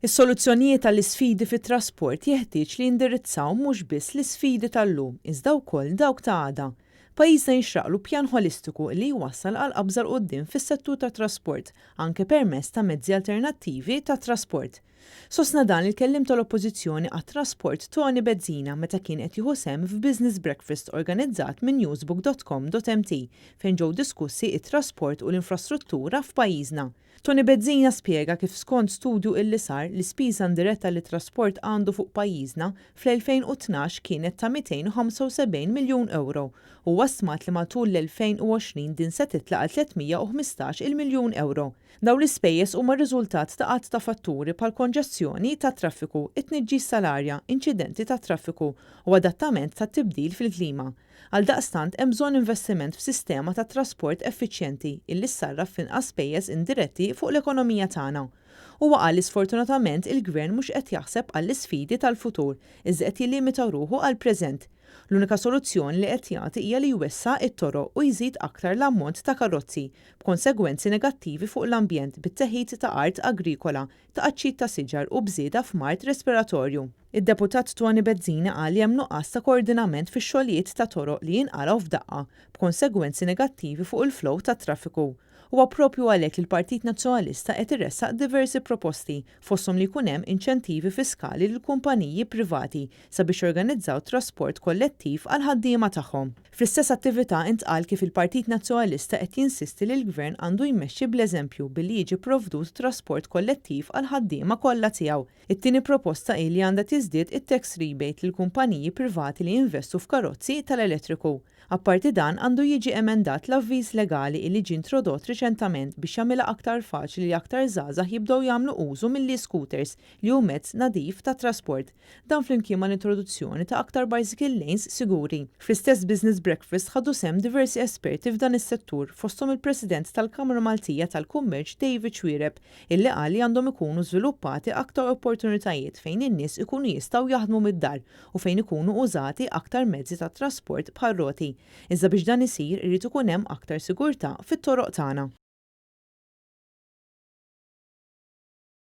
Is-soluzzjonijiet tal-isfidi fit-trasport jeħtieġ li jindirizzaw mhux biss l-isfidi tal-lum, iżda wkoll dawk ta' għada. Pajjiżna jixraqlu pjan ħolistiku li jwassal għal qabża quddiem fis-settur tat-trasport, anke permezz ta' mezzi alternattivi tat-trasport. Sostna dan il-kellim tal-Oppożizzjoni għat-trasport Toni Bezzina meta kien qed jieħu sehem f'business breakfast organizzat minn newsbook.com.mt fejn ġew diskussi it-trasport u l-infrastruttura f'pajjiżna. Toni Bezzina spjega kif skont studju illi sar l-ispiża indiretta li trasport għandu fuq pajjiżna fl-2012 kienet ta' 275 miljun euro u wasmat li matul l-2020 din se titlaq 315 miljun euro. Dawn l-ispejjeż huma riżultat ta' qatt ta' fatturi bħal konġestjoni ta' traffiku, it-tniġġis salarja, inċidenti ta' traffiku u adattament ta' tibdil fil-klima. Għaldaqstant hemm bżonn investiment f'sistema ta' trasport effiċjenti illi ssarraf f'inqas spejjeż indiretti fuq l-ekonomija tagħna. Huwa qal li sfortunatament il-Gvern mhux qed jaħseb għall-isfidi tal-futur, iżda qed jillimita ruħu għall-preżent. L-unika soluzzjoni li qed jagħti hija li jwessa' it-toroq u jżid aktar l-ammont ta' karozzi, b'konsegwenzi negattivi fuq l-ambjent bit-teħid ta' art agrikola, ta' qaċċid ta' siġar u bżieda f'mart respiratorju. Id-deputat Toni Bezzina qal li hemm nuqqas ta' koordinament fix-xogħlijiet ta' toroq li jinqalgħu f'daqqa, b'konsegwenzi negattivi fuq il-flow tat-traffiku. Huwa proprju għalhekk li l-Partit Nazzjonalista qed irressaq diversi proposti fosthom li jkun hemm inċentivi fiskali lil kumpaniji privati sabiex jorganizzaw trasport kollettiv għal ħaddiema tagħhom. Fl-istess attività intqal kif il-Partit Nazzjonalista qed jinsisti li l-Gvern għandu jmexxi bl-eżempju billi jiġi provdut trasport kollettiv għal ħaddiema kollha tiegħu. It-tieni proposta hi li għandha tiżdied it-tax rebate lil kumpaniji privati li jinvestu f'karozzi tal-elettriku. Apparti dan għandu jiġi emendat l-avviż legali li ġie introdott riċentament biex jagħmilha aktar faċli li aktar żgħażagħ jibdew jagħmlu użu mill-scooters li hu mezz nadif ta' trasport. Dan flimkien mal-introduzzjoni ta' aktar bicycle lanes siguri. Fl-istess business breakfast ħadu sehem diversi esperti f'dan is-settur fosthom il-President tal-Kamra Maltija tal-Kummerċ David Xwiereb illi qal li għandhom ikunu żviluppati aktar opportunitajiet fejn in-nies ikunu jistgħu jaħdmu mid-dar u fejn ikunu użati aktar mezzi ta' trasport bħal roti. Iżda biex dan isir irid ikun hemm aktar sigurtà fit-toroq tagħna.